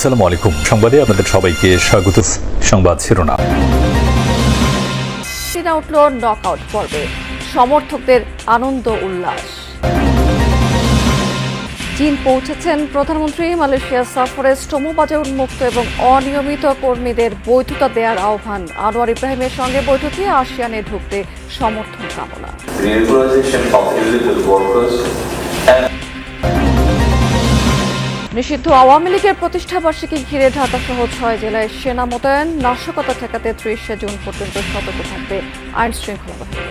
আসসালামু আলাইকুম। সংবাদে আপনাদের সবাইকে স্বাগত। সংবাদ শিরোনাম। চীনা উঠল নকআউট পর্বে, সমর্থকদের আনন্দ উল্লাস। চীন পৌঁছেছেন প্রধানমন্ত্রী। মালয়েশিয়া সফরে শ্রমবাজার উন্মুক্ত এবং অনিয়মিত কর্মীদের বৈধতা দেওয়ার আহ্বান। আনোয়ার ইব্রাহিমের সঙ্গে বৈঠকে আসিয়ানে ঢুকতে সমর্থন কামনা। নিষিদ্ধ আওয়ামী লীগের প্রতিষ্ঠাবার্ষিকী ঘিরে ঢাকা সহ 6 জেলায় সেনা মোতায়েন। নাশকতা ঠেকাতে 30 জুন পর্যন্ত সতর্ক থাকবে আইন শৃঙ্খলা বাহিনী।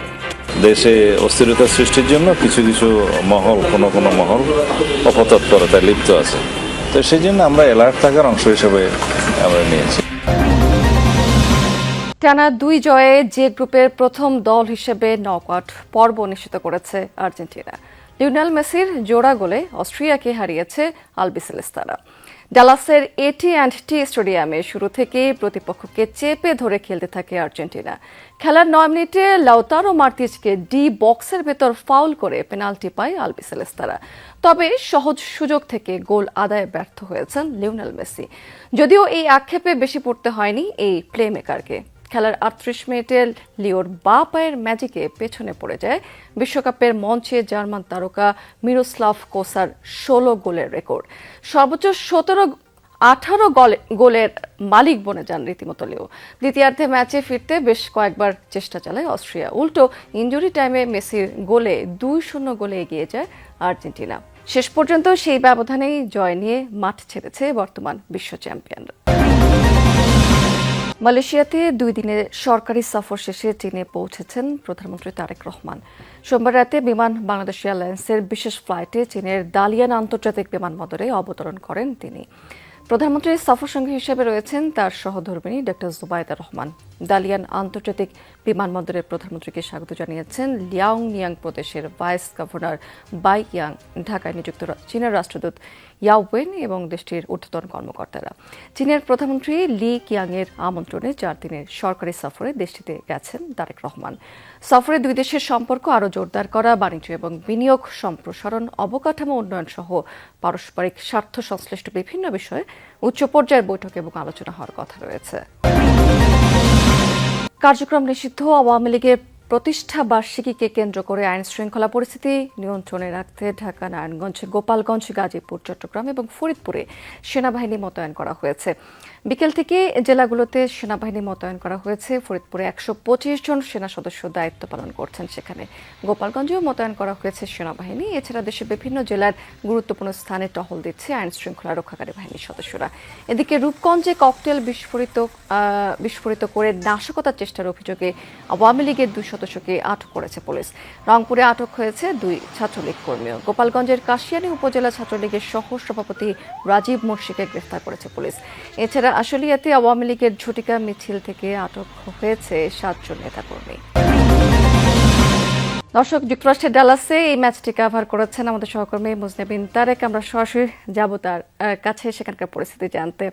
দেশে অস্থিরতা সৃষ্টির জন্য কিছু কিছু মহল কোনো মহল অপতৎপরতায় লিপ্ত আছে, তো সেই জন্য আমরা অ্যালার্ট থাকার অংশ হিসেবে আমরা নিয়েছি। টানা 2 জয়ে যে গ্রুপের প্রথম দল হিসেবে নকআউট পর্ব নিশ্চিত করেছে আর্জেন্টিনা। লিওনেল মেসির জোড়া গোলে অস্ট্রিয়াকে হারিয়েছে আলবিসেলেস্তারা। ডালাসের AT&T স্টেডিয়ামে শুরু থেকে প্রতিপক্ষকে চেপে ধরে খেলতে থাকে আর্জেন্টিনা। খেলার 9 মিনিটে লাউতারো মার্তিজকে ডি বক্সের ভেতর ফাউল করে পেনাল্টি পায় আলবিসেলেস্তারা। তবে সহজ সুযোগ থেকে গোল আদায়ে ব্যর্থ হয়েছেন লিওনেল মেসি। যদিও এই আক্ষেপে বেশি পড়তে হয়নি এই প্লেমেকারকে। খেলার 38 মিনিটে লিওর বা পায়ের ম্যাজিকে পেছনে পড়ে যায় বিশ্বকাপের মঞ্চে জার্মান তারকা মিরোস্লাভ কোসার 16 গোলের রেকর্ড। সর্বোচ্চ 18 গোলের মালিক বনে যান রীতিমতো লিও। দ্বিতীয়ার্ধে ম্যাচে ফিরতে বেশ কয়েকবার চেষ্টা চালায় অস্ট্রিয়া। উল্টো ইনজুরি টাইমে মেসির গোলে 2-0 গোলে এগিয়ে যায় আর্জেন্টিনা। শেষ পর্যন্ত সেই ব্যবধানেই জয় নিয়ে মাঠ ছেড়েছে বর্তমান বিশ্ব চ্যাম্পিয়নরা। মালয়েশিয়াতে 2 দিনের সরকারি সফর শেষে চীনে পৌঁছেছেন প্রধানমন্ত্রী তারেক রহমান। সোমবার রাতে বিমান বাংলাদেশ এয়ারলাইন্সের বিশেষ ফ্লাইটে চীনের দালিয়ান আন্তর্জাতিক বিমানবন্দরে অবতরণ করেন তিনি। প্রধানমন্ত্রীর সফরসঙ্গী হিসেবে রয়েছেন তার সহধর্মিণী ডক্টর জুবাইদা রহমান। দালিয়ান আন্তর্জাতিক বিমানবন্দরের প্রধানমন্ত্রীকে স্বাগত জানিয়েছেন লিয়াওনিয়াং প্রদেশের ভাইস গভর্নর বাই ইয়াং, ঢাকায় নিযুক্ত চীনের রাষ্ট্রদূত ইয়াও ওয়েন এবং দেশটির ঊর্ধ্বতন কর্মকর্তারা। চীনের প্রধানমন্ত্রী লি কিয়াংয়ের আমন্ত্রণে 4 দিনের সরকারি সফরে দেশটিতে গেছেন তারেক রহমান। সফরে 2 দেশের সম্পর্ক আরও জোরদার করা, বাণিজ্য এবং বিনিয়োগ সম্প্রসারণ, অবকাঠামো উন্নয়ন সহ পারস্পরিক স্বার্থ সংশ্লিষ্ট বিভিন্ন বিষয়ে উচ্চ পর্যায়ের বৈঠক এবং আলোচনা হওয়ার কথা রয়েছে। কার্যক্রম নিষিদ্ধ আওয়ামী লীগের প্রতিষ্ঠা বার্ষিকীকে কেন্দ্র করে আইন শৃঙ্খলা পরিস্থিতি নিয়ন্ত্রণে রাখতে ঢাকা, নারায়ণগঞ্জ, গোপালগঞ্জ, গাজীপুর, চট্টগ্রাম এবং ফরিদপুরে সেনাবাহিনী মোতায়েন করা হয়েছে। বিকেল থেকে জেলাগুলোতে সেনাবাহিনী মোতায়েন করা হয়েছে। ফরিদপুরে 125 জন সেনা সদস্য দায়িত্ব পালন করছেন। সেখানে গোপালগঞ্জেও মোতায়েন করা হয়েছে সেনাবাহিনী। এছাড়া দেশের বিভিন্ন জেলার গুরুত্বপূর্ণ স্থানে টহল দিচ্ছে আইন শৃঙ্খলা রক্ষাকারী বাহিনীর সদস্যরা। এদিকে রূপগঞ্জে ককটেল বিস্ফোরিত করে নাশকতার চেষ্টার অভিযোগে আওয়ামী লীগের 2 সদস্যকে আটক করেছে পুলিশ। রংপুরে আটক হয়েছে 2 ছাত্রলীগ কর্মীও। গোপালগঞ্জের কাশিয়ানী উপজেলা ছাত্রলীগের সহ সভাপতি রাজীব মুর্শিকে গ্রেফতার করেছে পুলিশ। এছাড়া আশুলিয়াতে আওয়ামী লীগের ঝটিকা মিছিল থেকে আটক হয়েছে 7 জন নেতাকর্মী। দর্শক, যুক্তরাষ্ট্রের ডালাসে এই ম্যাচটি কভার করেছেন আমাদের সহকর্মী মুজনেবিন তারেক। আমরা সরাসরি যাব তার কাছে সেখানকার পরিস্থিতি জানতে।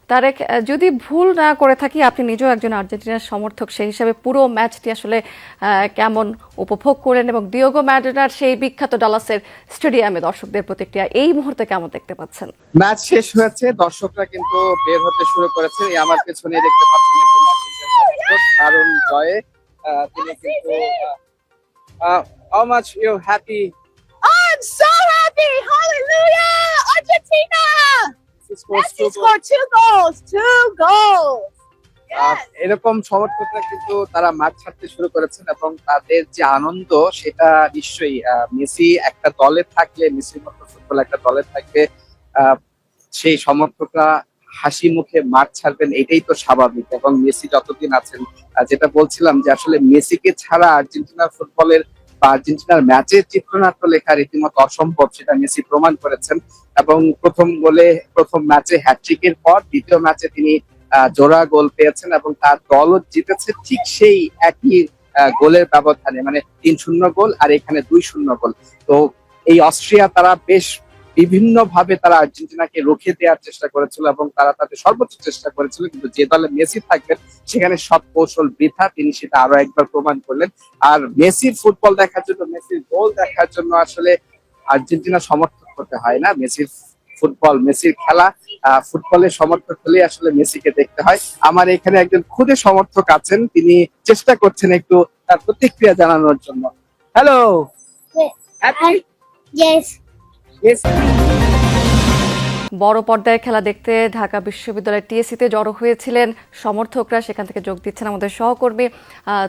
তারেক, যদি ভুল না করে থাকি, আপনি নিজেও একজন আর্জেন্টিনার সমর্থক, সেই হিসাবে পুরো ম্যাচটি আসলে কেমন উপভোগ করেন এবং ডিয়েগো ম্যারাডোনার সেই বিখ্যাত ডালাসের স্টেডিয়ামে দর্শকদের প্রতিক্রিয়া এই মুহূর্তে কেমন দেখতে পাচ্ছেন? ম্যাচ শেষ হয়েছে, দর্শকরা কিন্তু বের হতে শুরু করেছে। আমার পেছনে দেখতে পাচ্ছেন কারণ জয়ে তিনি কিন্তু how much you happy? I'm so happy! Hallelujah! Argentina! Messi scored 2 goals! 2 goals! এরকম সমর্থকরা কিন্তু তারা মাঠ ছাড়তে শুরু করেছেন এবং তাদের যে আনন্দ সেটা নিশ্চয়ই মেসি একটা দলে থাকলে, মেসির মতো ফুটবল একটা দলে থাকলে সেই সমর্থকরা হাসি মুখে মাঠ ছাড়বেন, এটাই তো স্বাভাবিক। এবং মেসি যতদিন আছেন, যেটা বলছিলাম যে আসলে মেসিকে ছাড়া আর্জেন্টিনার ফুটবলের বা আর্জেন্টিনার ম্যাচের চিত্রনাট্য লেখা রীতিমতো অসম্ভব, সেটা মেসি প্রমাণ করেছেন। এবং প্রথম ম্যাচে হ্যাটট্রিকের পর দ্বিতীয় ম্যাচে তিনি জোড়া গোল পেয়েছেন এবং তার দলও জিতেছে ঠিক সেই একই গোলের ব্যবধানে, মানে 3-0 গোল আর এখানে 2-0 গোল। তো এই অস্ট্রিয়া তারা বেশ বিভিন্ন ভাবে তারা আর্জেন্টিনাকে রুখে দেওয়ার চেষ্টা করেছিল এবং তারা তাদের সর্বোচ্চ চেষ্টা করেছিল, কিন্তু যে দলে মেসি থাকবেন সেখানে সব কৌশল বৃথা, তিনি সেটা আরো একবার প্রমাণ করলেন। আর মেসির ফুটবল দেখার জন্য, মেসির গোল দেখার জন্য আসলে আর্জেন্টিনা সমর্থক হতে হয় না। মেসির ফুটবল, মেসির খেলা ফুটবলের সমর্থক হলে আসলে মেসিকে দেখতে হয়। আমার এখানে একজন খুদে সমর্থক আছেন, তিনি চেষ্টা করছেন একটু তার প্রতিক্রিয়া জানানোর জন্য। Hello, happy? Yes. ইয়েস। বড় পর্দায় খেলা দেখতে ঢাকা বিশ্ববিদ্যালয়ের টিএসসিতে জড়ো হয়েছিলেন সমর্থকরা, সেখান থেকে যোগ দিচ্ছেন আমাদের সহকর্মী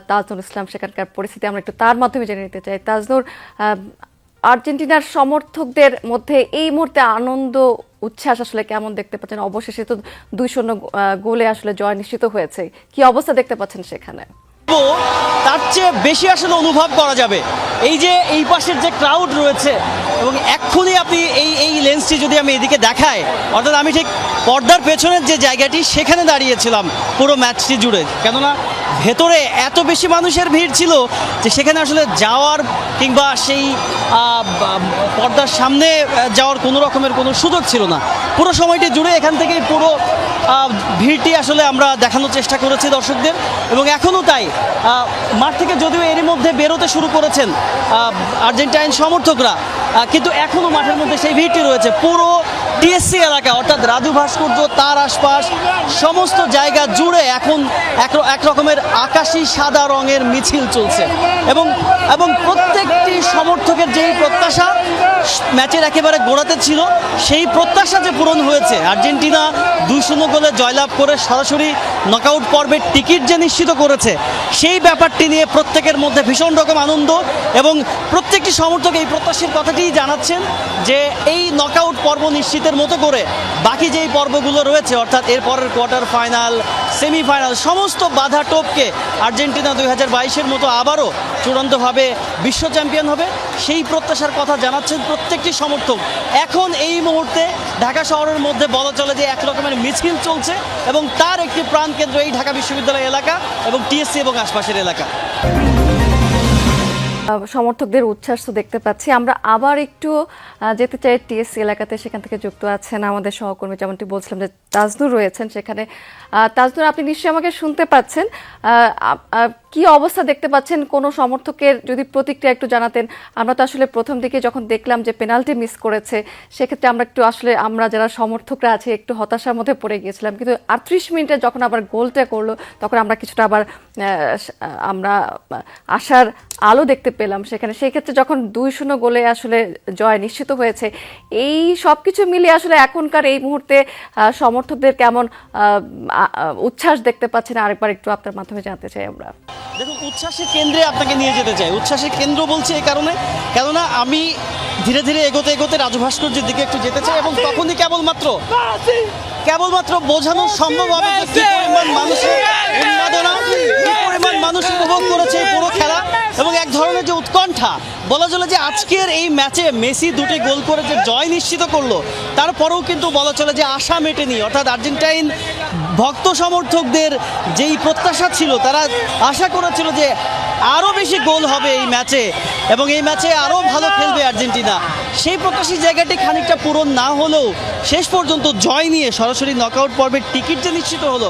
তাজনুর ইসলাম। সেখানকার পরিস্থিতি আমরা একটু তার মাধ্যমে জেনে নিতে চাই। তাজনুর, আর্জেন্টিনার সমর্থকদের মধ্যে এই মুহূর্তে আনন্দ উচ্ছ্বাস আসলে কেমন দেখতে পাচ্ছেন? অবশেষে তো 2-0 গোলে আসলে জয় নিশ্চিত হয়েছে, কি অবস্থা দেখতে পাচ্ছেন সেখানে? তার চেয়ে বেশি আসলে অনুভব করা যাবে এই যে এই পাশের যে ক্রাউড রয়েছে, এবং এক্ষুনি আপনি এই লেন্সটি যদি আমি এদিকে দেখাই, অর্থাৎ আমি ঠিক পর্দার পেছনের যে জায়গাটি সেখানে দাঁড়িয়েছিলাম পুরো ম্যাচটি জুড়ে, কেননা ভেতরে এত বেশি মানুষের ভিড় ছিল যে সেখানে আসলে যাওয়ার কিংবা সেই পর্দার সামনে যাওয়ার কোনো রকমের কোনো সুযোগ ছিল না। পুরো সময়টি জুড়ে এখান থেকেই পুরো ভিড়টি আসলে আমরা দেখানোর চেষ্টা করেছি দর্শকদের, এবং এখনও তাই। মাঠ থেকে যদিও এরই মধ্যে বেরোতে শুরু করেছেন আর্জেন্টাইন সমর্থকরা, কিন্তু এখনও মাঠের মধ্যে সেই ভিড়টি রয়েছে। পুরো টিএসসি এলাকা অর্থাৎ রাজু ভাস্কর্য, তার আশপাশ সমস্ত জায়গা জুড়ে এখন এক রকমের আকাশি সাদা রঙের মিছিল চলছে, এবং প্রত্যেকটি সমর্থকের যেই প্রত্যাশা ম্যাচের একেবারে গোড়াতে ছিল, সেই প্রত্যাশা যে পূরণ হয়েছে, আর্জেন্টিনা 2-0 গোলে জয়লাভ করে সরাসরি নকআউট পর্বের টিকিট যে নিশ্চিত করেছে, সেই ব্যাপারটি নিয়ে প্রত্যেকের মধ্যে ভীষণ রকম আনন্দ, এবং প্রত্যেকটি সমর্থক এই প্রত্যাশার কথাটি জানাচ্ছেন যে এই নকআউট পর্ব নিশ্চিতের মতো করে বাকি যেই পর্বগুলো রয়েছে, অর্থাৎ এরপরের কোয়ার্টার ফাইনাল, সেমিফাইনাল, সমস্ত বাধা টপকে আর্জেন্টিনা 2022-এর মতো আবারও চূড়ান্তভাবে বিশ্ব চ্যাম্পিয়ন হবে, সেই প্রত্যাশার কথা জানাচ্ছেন প্রত্যেকটি সমর্থক। এখন এই মুহূর্তে ঢাকা শহরের মধ্যে বলা চলে যে এক রকমের মিছিল চলছে, এবং তার একটি প্রাণকেন্দ্র এই ঢাকা বিশ্ববিদ্যালয় এলাকা এবং টিএসসি এবং আশপাশের এলাকা। সমর্থকদের উচ্ছ্বাস তো দেখতে পাচ্ছি। আমরা আবার একটু যেতে চাই টিএসসি এলাকাতে, সেখান থেকে যুক্ত আছেন আমাদের সহকর্মী, যেমনটি বলছিলাম যে তাজনুর রয়েছেন সেখানে। তাজনুর, আপনি নিশ্চয়ই আমাকে শুনতে পাচ্ছেন। কি অবস্থা দেখতে পাচ্ছেন? কোনো সমর্থকের যদি প্রতিক্রিয়া একটু জানাতেন। আমরা তো আসলে প্রথম দিকে যখন দেখলাম যে পেনাল্টি মিস করেছে, সেক্ষেত্রে আমরা যারা সমর্থকরা আছি একটু হতাশার মধ্যে পড়ে গিয়েছিলাম, কিন্তু 38 মিনিটে যখন আবার গোলটা করলো, তখন আমরা কিছুটা আবার আমরা আশার আলো দেখতে পেলাম সেখানে। সেই ক্ষেত্রে যখন 2-0 গোলে আসলে জয় নিশ্চিত হয়েছে, এই সব কিছু মিলিয়ে আসলে এখনকার এই মুহূর্তে সমর্থকদের কেমন উচ্ছ্বাস দেখতে পাচ্ছেন, আরেকবার একটু আপনার মাধ্যমে জানতে চাই আমরা। দেখুন, উচ্ছ্বাসের কেন্দ্রে আপনাকে নিয়ে যেতে চাই। উচ্ছ্বাসের কেন্দ্র বলছি এই কারণে, কেননা আমি ধীরে ধীরে এগোতে রাজু ভাস্কর্যের দিকে একটু যেতে চাই, এবং তখনই কেবলমাত্র বোঝানো সম্ভব হবে যে কি পরিমাণ মানুষের উন্মাদনা, কি পরিমাণ মানুষ উপভোগ করেছে পুরো খেলা, এবং এক ধরনের যে উৎকণ্ঠা। বলা চলে যে আজকের এই ম্যাচে মেসি 2টি গোল করে যে জয় নিশ্চিত করলো, তারপরেও কিন্তু বলা চলে যে আশা মেটেনি। অর্থাৎ আর্জেন্টাইন ভক্ত সমর্থকদের যেই প্রত্যাশা ছিল, তারা আশা করেছিল যে আরও বেশি গোল হবে এই ম্যাচে, এবং এই ম্যাচে আরও ভালো খেলবে আর্জেন্টিনা। সেই প্রত্যাশিত জায়গাটি খানিকটা পূরণ না হলেও শেষ পর্যন্ত জয় নিয়ে সরাসরি নকআউট পর্বের টিকিট যে নিশ্চিত হলো,